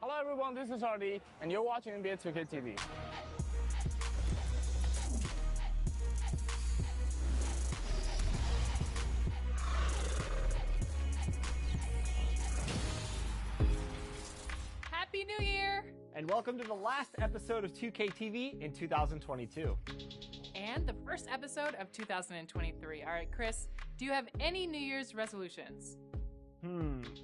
Hello everyone, this is Artie, and you're watching NBA 2K TV. Happy New Year! And welcome to the last episode of 2K TV in 2022. And the first episode of 2023. All right, Chris, do you have any New Year's resolutions?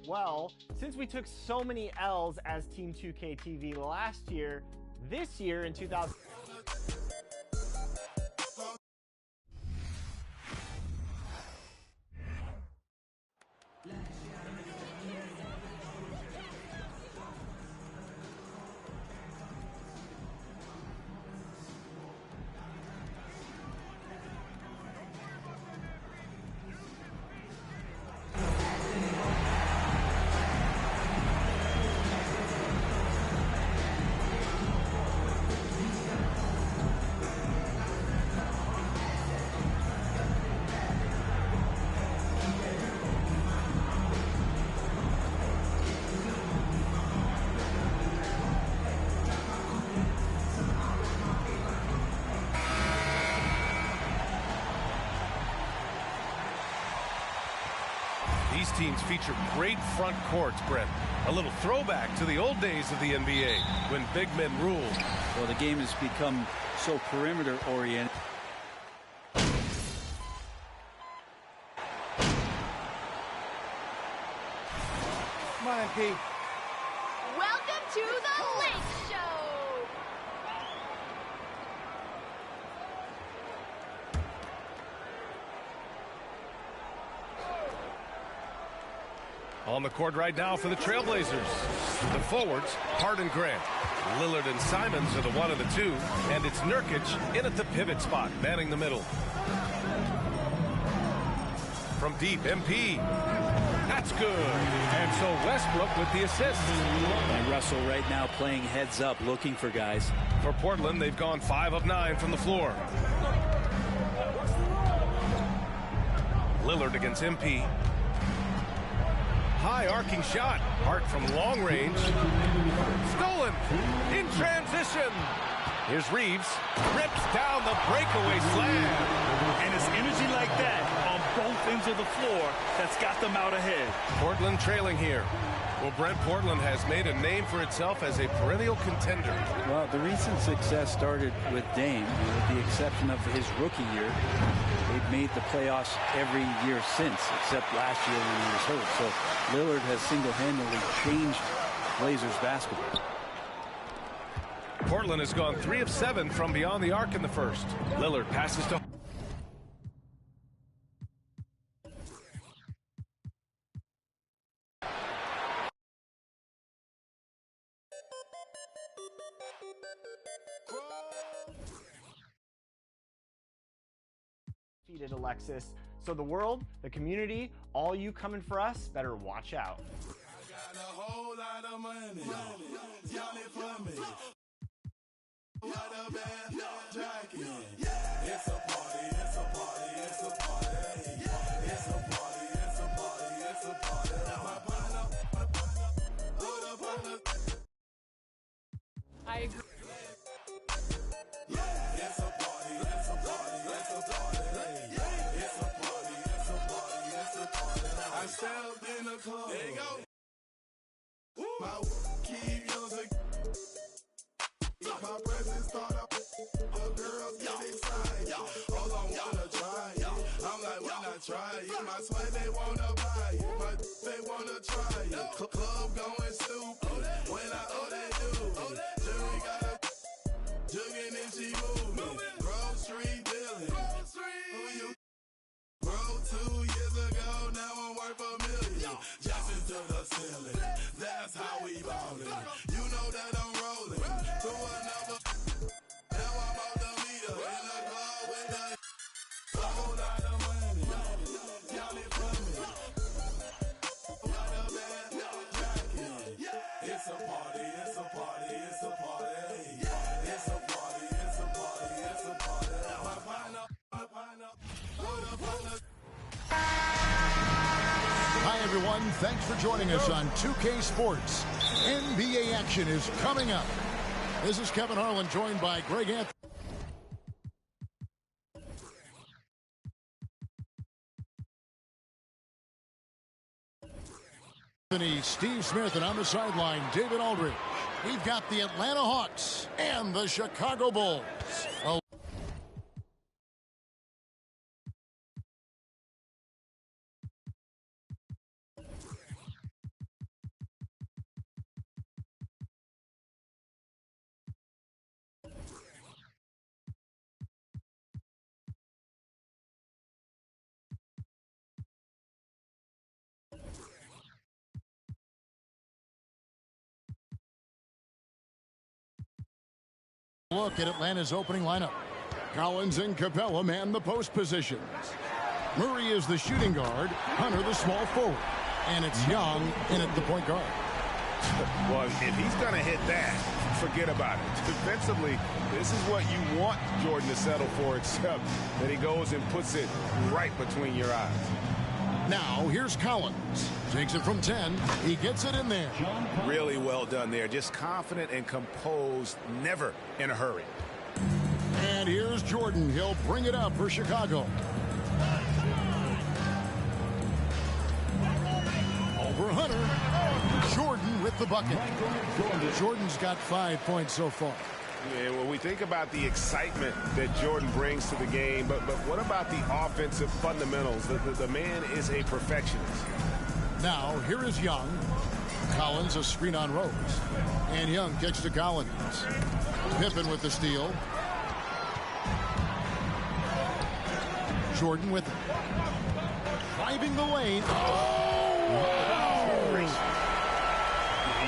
Well, since we took so many L's as Team 2K TV last year, this year in 2000... These teams feature great front courts, Brent. A little throwback to the old days of the NBA when big men ruled. Well, the game has become so perimeter-oriented. Come on, MP. Welcome to the Lake Show! On the court right now for the Trailblazers. The forwards, Hart and Grant. Lillard and Simons are the one of the two. And it's Nurkic in at the pivot spot, manning the middle. From deep, MP. That's good. And so Westbrook with the assist. And Russell right now playing heads up, looking for guys. For Portland, they've gone 5 of 9 from the floor. Lillard against MP. High arcing shot. Hart from long range. Stolen in transition. Here's Reeves. Rips down the breakaway slam. And it's energy like that on both ends of the floor that's got them out ahead. Portland trailing here. Well, Brent, Portland has made a name for itself as a perennial contender. Well, the recent success started with Dame, with the exception of his rookie year. They've made the playoffs every year since, except last year when he was hurt. So Lillard has single-handedly changed Blazers basketball. Portland has gone 3 of 7 from beyond the arc in the first. Lillard passes to... defeated Alexis. So the world, the community, all you coming for us, better watch out. I got a whole lot of money. Y'all it for me. Got a bad jacket. It's a party, it's a party, it's a party. It's a party, it's a party, it's a party. My partner, put up on the... I agree. It's a party, it's a party, it's a party. It's a party, it's a party, it's a party. I stepped in the club. There you go. My keep using. My presence start up. The girls get excited. Hold on, wanna try it. I'm like, when I try it. My sweat, they wanna buy it. My they wanna try it. Club going stupid. When they do. Jury got a jugging and she moving. Grocery dealing. Who you? Bro, 2 years ago, now I'm worth $1 million. Jumping to the ceiling. That's how we ballin'. You know that I'm rolling. To another. Now I'm out the meter. In the club with the whole lot of money. Y'all it for me. Got a bad jacket. It's a party, it's a party, it's a party. It's a party, it's a party, it's a party. My partner, put up on the... Hi, everyone. Thanks for joining us on 2K Sports. NBA action is coming up. This is Kevin Harlan, joined by Greg Anthony, Steve Smith, and on the sideline, David Aldridge. We've got the Atlanta Hawks and the Chicago Bulls. Look at Atlanta's opening lineup. Collins and Capella man the post positions. Murray is the shooting guard, Hunter the small forward, and it's Young in at the point guard. Well, if he's going to hit that, forget about it. Defensively, this is what you want Jordan to settle for, except that he goes and puts it right between your eyes. Now, here's Collins. Takes it from 10. He gets it in there. Really well done there. Just confident and composed, never in a hurry. And here's Jordan. He'll bring it up for Chicago. Over Hunter. Jordan with the bucket. Jordan's got 5 points so far. Yeah, when we think about the excitement that Jordan brings to the game, but what about the offensive fundamentals? The man is a perfectionist. Now, here is Young. Collins, a screen on Rose. And Young kicks to Collins. Pippen with the steal. Jordan with it. Driving the lane.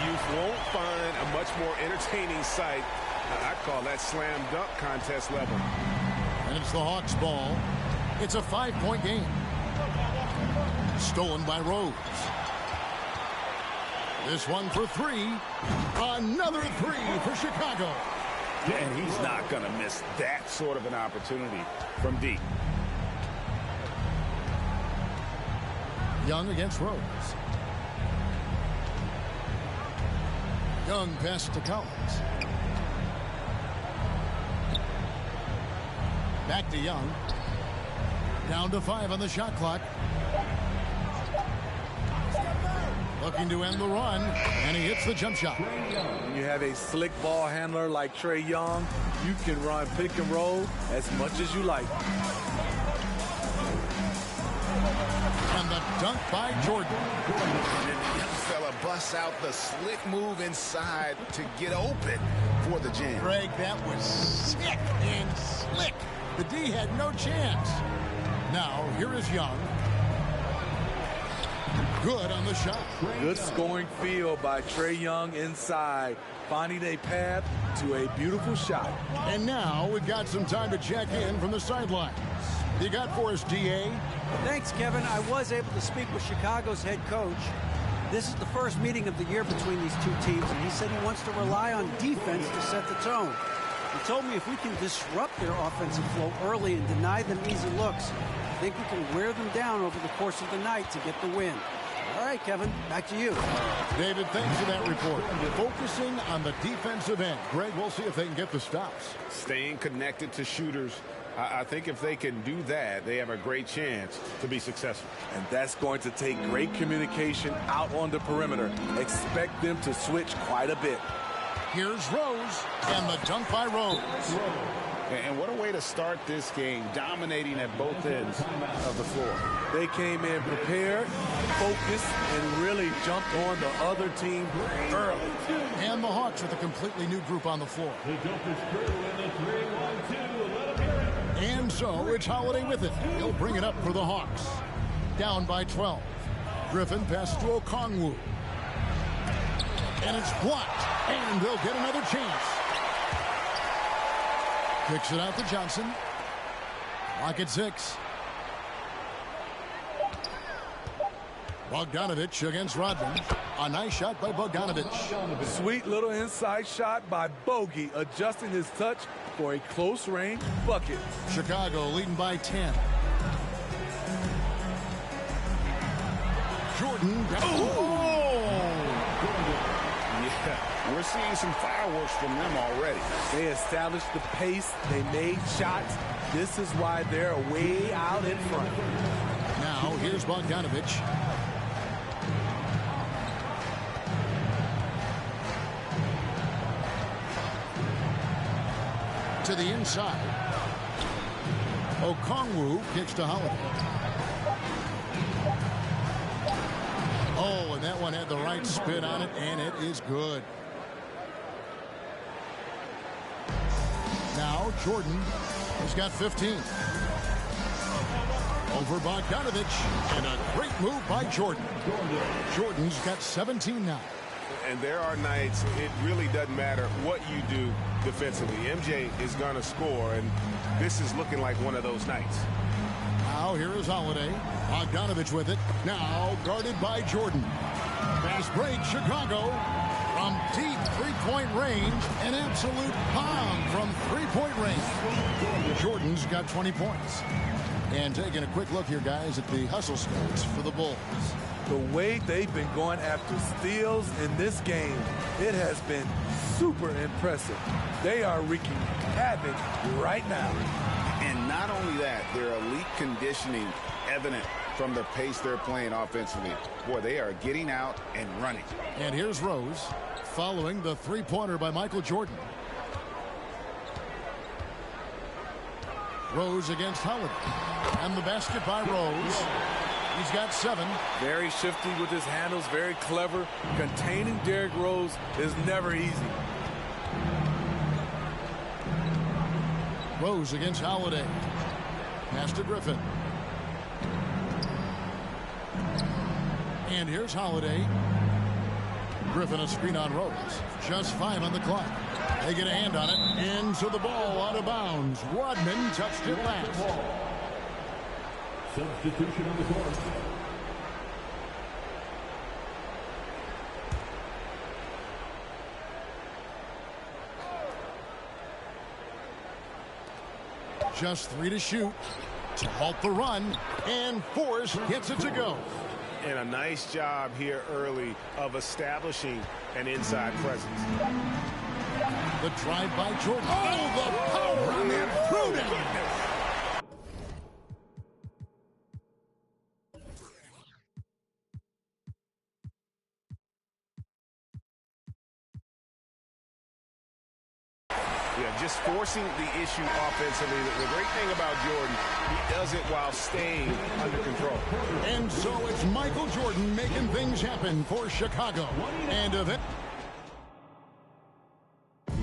You won't find a much more entertaining sight. I'd call that slam dunk contest level. And it's the Hawks ball. It's a 5-point game. Stolen by Rose. This one for 3. Another 3 for Chicago. And he's not going to miss that sort of an opportunity from deep. Young against Rose. Young pass to Collins. Back to Young. Down to 5 on the shot clock. Looking to end the run, and he hits the jump shot. When you have a slick ball handler like Trae Young, you can run pick and roll as much as you like. And the dunk by Jordan. And the young fella busts out the slick move inside to get open for the jam. Greg, that was sick and slick. The D had no chance. Now, here is Young. Good on the shot. Good scoring field by Trae Young inside, finding a path to a beautiful shot. And now we've got some time to check in from the sidelines. You got for us, DA? Thanks, Kevin. I was able to speak with Chicago's head coach. This is the first meeting of the year between these two teams, and he said he wants to rely on defense to set the tone. He told me if we can disrupt their offensive flow early and deny them easy looks, I think we can wear them down over the course of the night to get the win. All right, Kevin, back to you. David, thanks for that report. Focusing on the defensive end. Greg, we'll see if they can get the stops. Staying connected to shooters. I think if they can do that, they have a great chance to be successful. And that's going to take great communication out on the perimeter. Expect them to switch quite a bit. Here's Rose, and the dunk by Rose. And what a way to start this game, dominating at both ends of the floor. They came in prepared, focused, and really jumped on the other team early. And the Hawks with a completely new group on the floor. And so it's Holiday with it. He'll bring it up for the Hawks. Down by 12. Griffin passes to Okongwu. And it's blocked. And they'll get another chance. Kicks it out to Johnson. Lock at 6. Bogdanovich against Rodman. A nice shot by Bogdanovich. Sweet little inside shot by Bogey, adjusting his touch for a close-range bucket. Chicago leading by 10. Jordan. Oh! We're seeing some fireworks from them already. They established the pace. They made shots. This is why they're way out in front. Now, here's Bogdanovich. To the inside. Okongwu kicks to Holiday. Oh, and that one had the right spin on it, and it is good. Now, Jordan has got 15. Over Bogdanovich, and a great move by Jordan. Jordan's got 17 now. And there are nights it really doesn't matter what you do defensively. MJ is going to score, and this is looking like one of those nights. Now here is Holiday. Bogdanovich with it. Now guarded by Jordan. Fast break, Chicago. From deep three-point range, an absolute bomb from three-point range. Jordan's got 20 points. And taking a quick look here, guys, at the hustle stats for the Bulls. The way they've been going after steals in this game, it has been super impressive. They are wreaking havoc right now. And not only that, their elite conditioning evident from the pace they're playing offensively. Boy, they are getting out and running. And here's Rose following the three-pointer by Michael Jordan. Rose against Holiday. And the basket by Rose. He's got 7. Very shifty with his handles, very clever. Containing Derrick Rose is never easy. Rose against Holiday. Pass to Griffin. And here's Holiday. Griffin a screen on Rose. Just 5 on the clock. They get a hand on it. Into the ball out of bounds. Rodman touched it last. Substitution on the court. Just 3 to shoot to halt the run, and Forrest gets it to go. And a nice job here early of establishing an inside presence. The drive by Jordan. Oh, the power and through down. Yeah, just forcing the issue offensively. The great thing about Jordan, he does it while staying under control. And so it's Michael Jordan making things happen for Chicago. And event.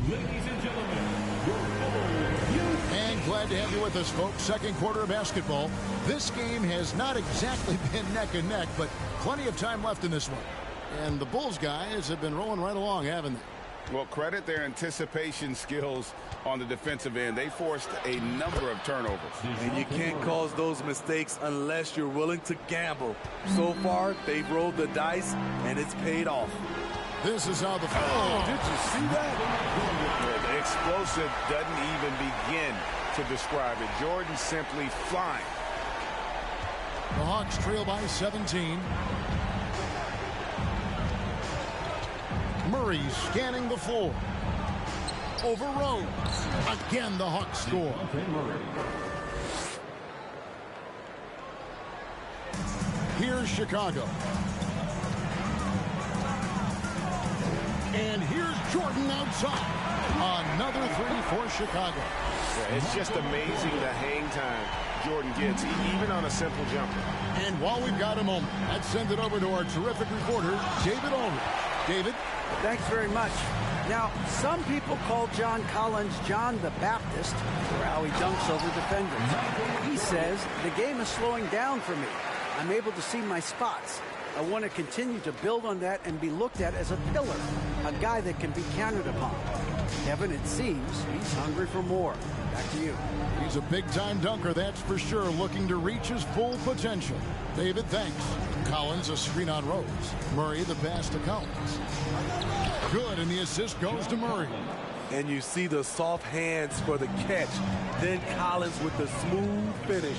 Ladies and gentlemen, and glad to have you with us, folks. Second quarter of basketball. This game has not exactly been neck and neck, but plenty of time left in this one. And the Bulls guys have been rolling right along, haven't they? Well, credit their anticipation skills on the defensive end. They forced a number of turnovers. And you can't cause those mistakes unless you're willing to gamble. So far, they've rolled the dice, and it's paid off. This is how the... Oh, did you see that? Yeah, the explosive doesn't even begin to describe it. Jordan simply flying. The Hawks trail by 17. Murray scanning the floor. Over Rose. Again, the Hawks score. Here's Chicago. And here's Jordan outside. Another 3 for Chicago. Yeah, it's just amazing the hang time Jordan gets, even on a simple jumper. And while we've got a moment, let's send it over to our terrific reporter, David Ulrich. David? Thanks very much. Now, some people call John Collins John the Baptist for how he dunks over defenders. He says, the game is slowing down for me. I'm able to see my spots. I want to continue to build on that and be looked at as a pillar, a guy that can be counted upon. Kevin, it seems he's hungry for more. Back to you. He's a big-time dunker, that's for sure, looking to reach his full potential. David, thanks. Collins, a screen on Rose. Murray, the pass to Collins. Good, and the assist goes to Murray. And you see the soft hands for the catch. Then Collins with the smooth finish.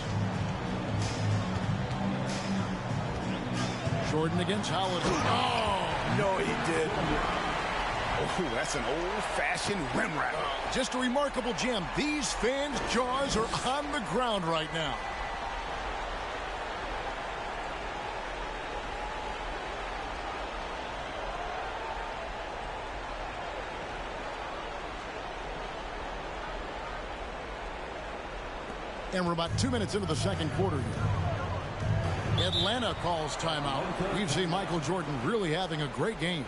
Jordan against Holiday. Oh, no, he didn't. Oh, that's an old-fashioned rim rack. Just a remarkable gem. These fans' jaws are on the ground right now. And we're about 2 minutes into the second quarter here. Atlanta calls timeout. We've seen Michael Jordan really having a great game.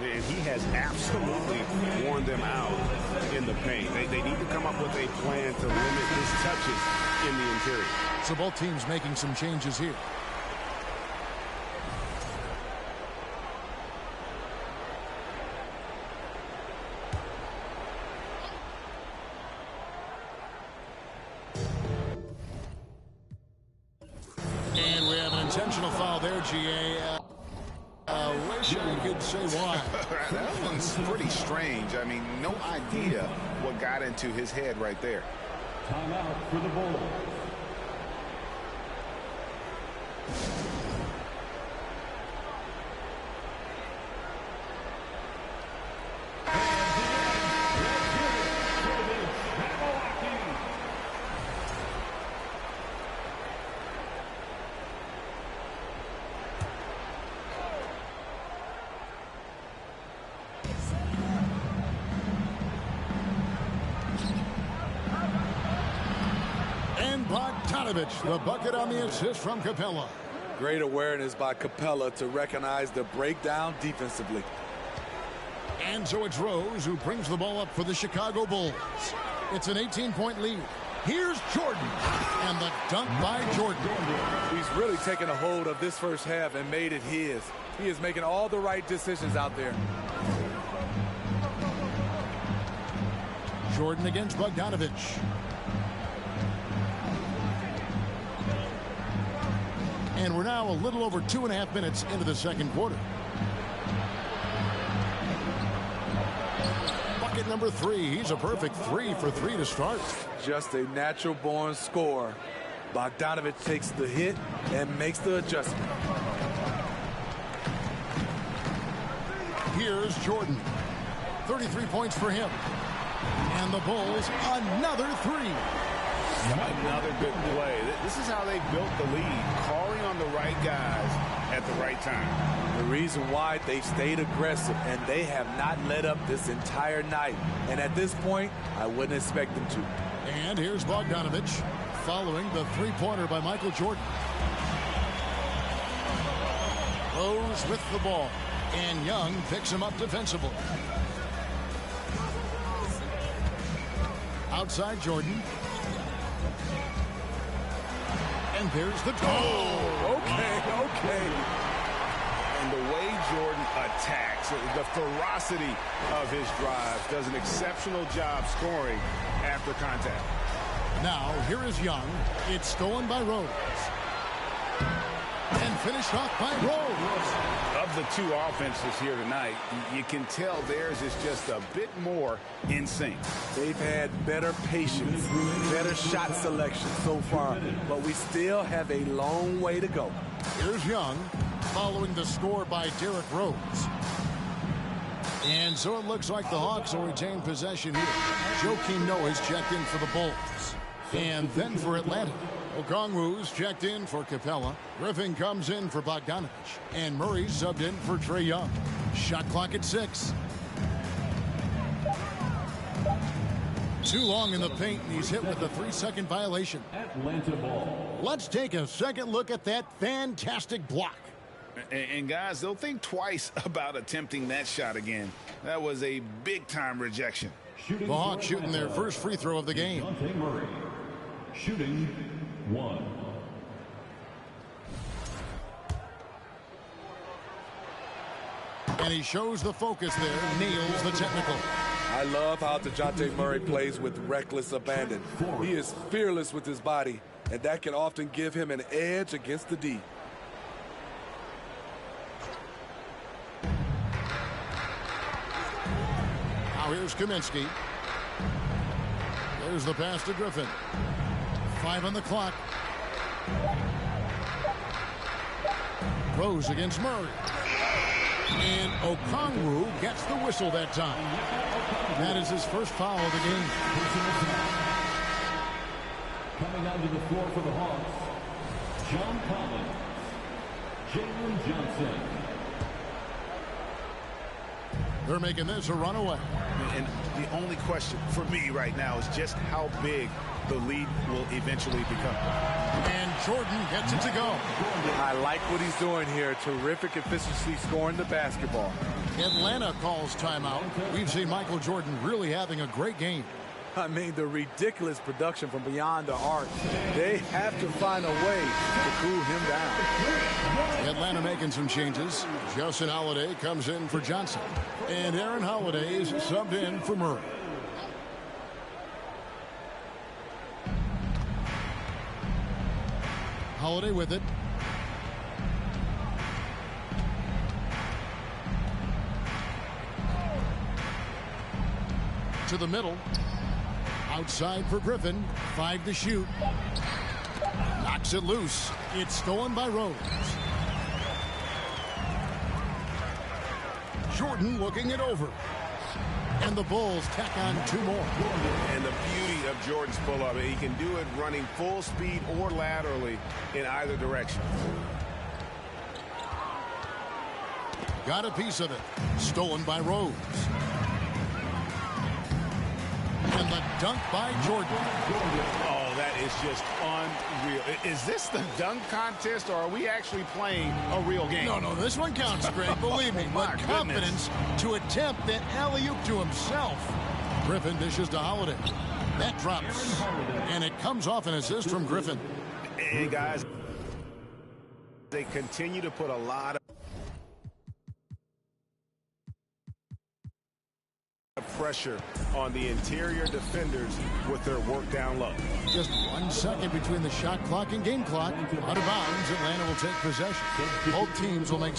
And he has absolutely worn them out in the paint. They need to come up with a plan to limit his touches in the interior. So both teams making some changes here. And we have an intentional foul there, GA. Wish I could say why. That one's pretty strange. I mean, no idea what got into his head right there. Timeout for the Bulls. The bucket on the assist from Capella. Great awareness by Capella to recognize the breakdown defensively. And so it's Rose who brings the ball up for the Chicago Bulls. It's an 18-point lead. Here's Jordan. And the dunk by Jordan. He's really taken a hold of this first half and made it his. He is making all the right decisions out there. Jordan against Bogdanovich. And we're now a little over 2.5 minutes into the second quarter. Bucket number 3. He's a perfect 3 for 3 to start. Just a natural-born scorer. Bogdanovich takes the hit and makes the adjustment. Here's Jordan. 33 points for him. And the Bulls, another 3. Another good play. This is how they built the lead, calling on the right guys at the right time. The reason why they stayed aggressive, and they have not let up this entire night. And at this point, I wouldn't expect them to. And here's Bogdanovich following the three-pointer by Michael Jordan. Rose with the ball, and Young picks him up defensively. Outside Jordan. And there's the Okay. And the way Jordan attacks, the ferocity of his drive, does an exceptional job scoring after contact. Now, here is Young. It's stolen by Rose. And finished off by Rose. Of the two offenses here tonight, you can tell theirs is just a bit more in sync. They've had better patience, better shot selection so far, but we still have a long way to go. Here's Young, following the score by Derrick Rose. And so it looks like the Hawks will retain possession here. Joakim Noah's checked in for the Bulls. And then for Atlanta, Okongwu's checked in for Capella. Griffin comes in for Bogdanovich. And Murray's subbed in for Trae Young. Shot clock at 6. Too long in the paint, and he's hit with a 3-second violation. Atlanta ball. Let's take a second look at that fantastic block. And guys, they'll think twice about attempting that shot again. That was a big-time rejection. The Hawks shooting their first free throw of the game. Murray. Shooting 1. And he shows the focus there, nails the technical. I love how DeJounte Murray plays with reckless abandon. He is fearless with his body, and that can often give him an edge against the D. Now here's Kaminsky. There's the pass to Griffin. 5 on the clock. Rose against Murray. And Okongwu gets the whistle that time. That is his first foul of the game. Coming onto the floor for the Hawks, John Collins, Jalen Johnson. They're making this a runaway. And the only question for me right now is just how big the lead will eventually become. And Jordan gets it to go. I like what he's doing here. Terrific efficiency scoring the basketball. Atlanta calls timeout. We've seen Michael Jordan really having a great game. I mean, the ridiculous production from beyond the arc. They have to find a way to cool him down. Atlanta making some changes. Justin Holiday comes in for Johnson. And Aaron Holiday is subbed in for Murray. Holiday with it. To the middle. Outside for Griffin. 5 to shoot. Knocks it loose. It's stolen by Rose. Jordan looking it over. And the Bulls tack on 2 more. And the beauty of Jordan's pull-up, he can do it running full speed or laterally in either direction. Got a piece of it. Stolen by Rose. And the dunk by Jordan. Oh, that is just unreal. Is this the dunk contest, or are we actually playing a real game? No, this one counts, Greg, believe me. But confidence to attempt that alley-oop to himself. Griffin dishes to Holiday. That drops. And it comes off an assist from Griffin. Hey, guys, they continue to put a lot of pressure on the interior defenders with their work down low. Just 1 second between the shot clock and game clock. Out of bounds, Atlanta will take possession. Both teams will make...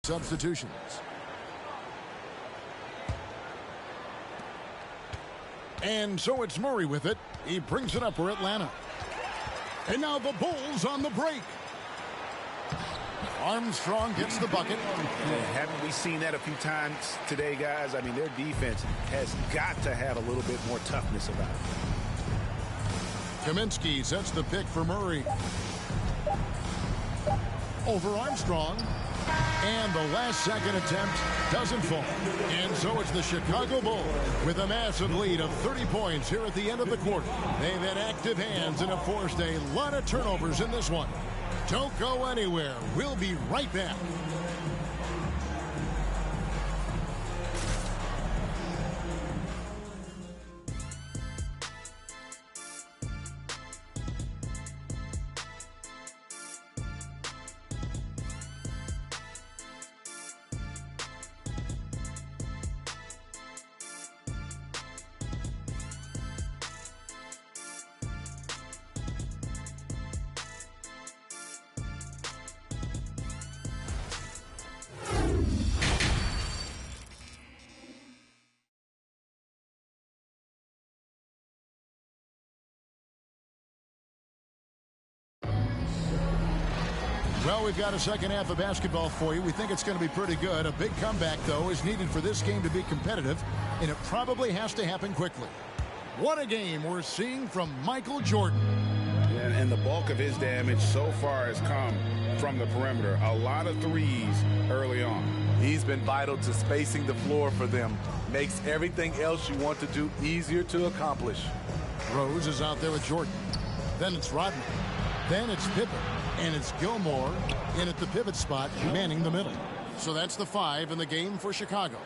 Substitutions. And so it's Murray with it. He brings it up for Atlanta. And now the Bulls on the break. Armstrong gets the bucket. Haven't we seen that a few times today, guys? I mean, their defense has got to have a little bit more toughness about it. Kaminsky sets the pick for Murray. Over Armstrong. And the last-second attempt doesn't fall. And so it's the Chicago Bulls with a massive lead of 30 points here at the end of the quarter. They've had active hands and have forced a lot of turnovers in this one. Don't go anywhere. We'll be right back. Well, we've got a second half of basketball for you. We think it's going to be pretty good. A big comeback, though, is needed for this game to be competitive, and it probably has to happen quickly. What a game we're seeing from Michael Jordan. And the bulk of his damage so far has come from the perimeter. A lot of threes early on. He's been vital to spacing the floor for them. Makes everything else you want to do easier to accomplish. Rose is out there with Jordan. Then it's Rodman. Then it's Pippen. And it's Gilmore in at the pivot spot, manning the middle. So that's the 5 in the game for Chicago.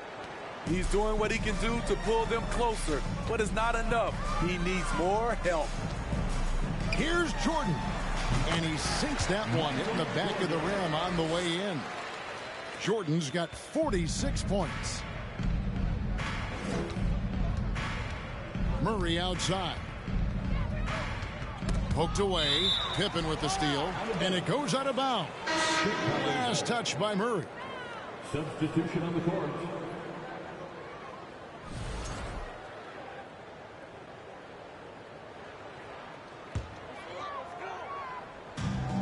He's doing what he can do to pull them closer, but it's not enough. He needs more help. Here's Jordan. And he sinks that one, hitting the back of the rim on the way in. Jordan's got 46 points. Murray outside. Poked away. Pippen with the steal. And it goes out of bounds. Last touch by Murray. Substitution on the court.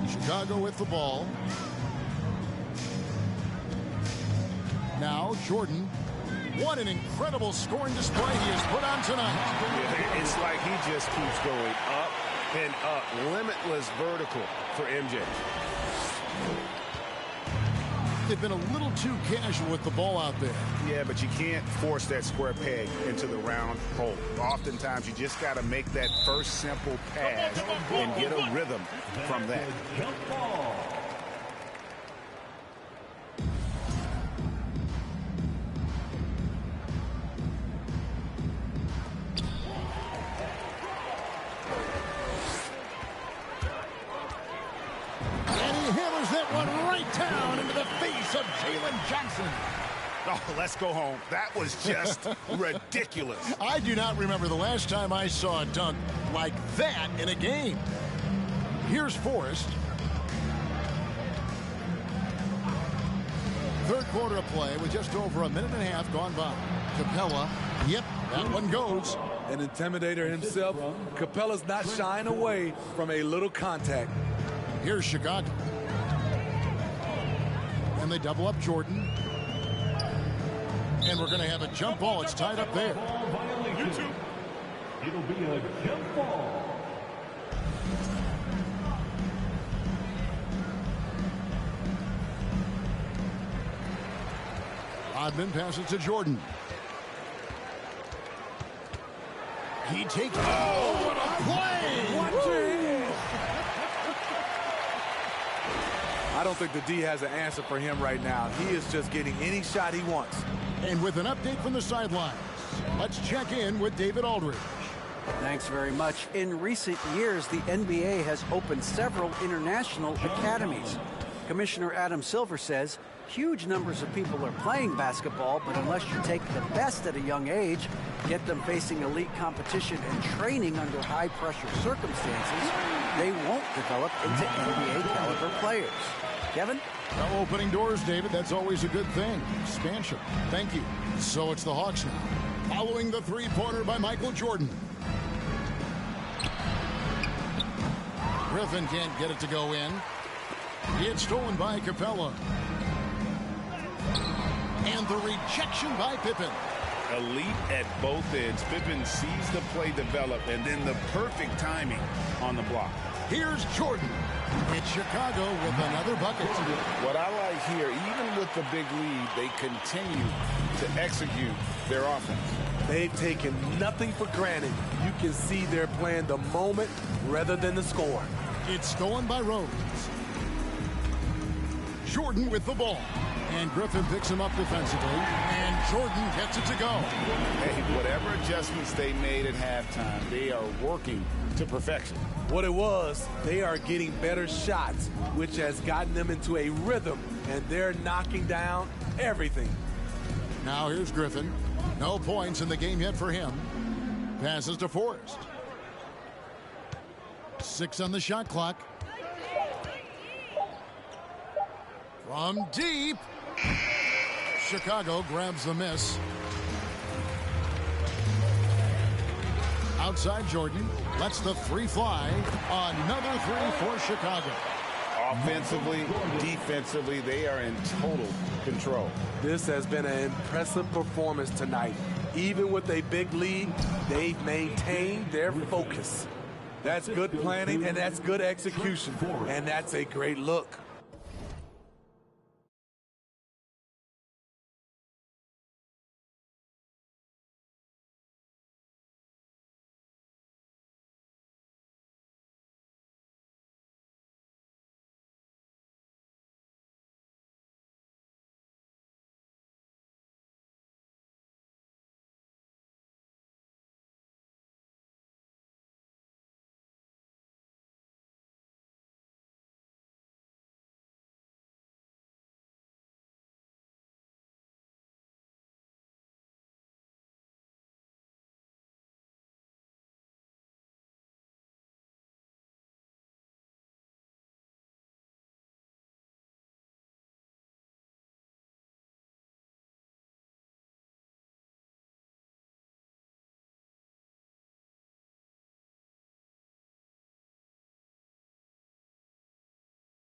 Chicago with the ball. Now Jordan. What an incredible scoring display he has put on tonight. Yeah, it's like he just keeps going up and up. Limitless vertical for MJ. They've been a little too casual with the ball out there. Yeah, but you can't force that square peg into the round hole. Oftentimes, you just got to make that first simple pass and get a rhythm from that. Jump ball. Down into the face of Jalen Johnson. Oh, let's go home. That was just ridiculous. I do not remember the last time I saw a dunk like that in a game. Here's Forrest. Third quarter of play with just over a minute and a half gone by. Capella, yep, that one goes. An intimidator himself, Capella's not shying away from a little contact. Here's Chicago. And they double up Jordan. And we're going to have a jump ball. It's tied up there. It'll be a jump ball. Rodman passes to Jordan. He takes. Oh, what a play! I don't think the D has an answer for him right now. He is just getting any shot he wants. And with an update from the sidelines, let's check in with David Aldridge. Thanks very much. In recent years, the NBA has opened several international academies. Commissioner Adam Silver says huge numbers of people are playing basketball, but unless you take the best at a young age, get them facing elite competition and training under high-pressure circumstances, they won't develop into NBA-caliber players. Kevin? No opening doors, David. That's always a good thing. Expansion. Thank you. So it's the Hawks now. Following the three-pointer by Michael Jordan. Griffin can't get it to go in. It's stolen by Capella. And the rejection by Pippen. Elite at both ends. Pippen sees the play develop and then the perfect timing on the block. Here's Jordan. It's Chicago with another bucket. What I like here, even with the big lead, they continue to execute their offense. They've taken nothing for granted. You can see they're playing the moment rather than the score. It's stolen by Rose. Jordan with the ball. And Griffin picks him up defensively. And Jordan gets it to go. Hey, whatever adjustments they made at halftime, they are working to perfection. What it was, they are getting better shots, which has gotten them into a rhythm, and they're knocking down everything. Now here's Griffin. No points in the game yet for him. Passes to Forrest. 6 on the shot clock. From deep. Chicago grabs the miss. Outside Jordan lets the three fly. Another three for Chicago. Offensively, defensively, they are in total control. This has been an impressive performance tonight. Even with a big lead, they've maintained their focus. That's good planning, and that's good execution, and that's a great look.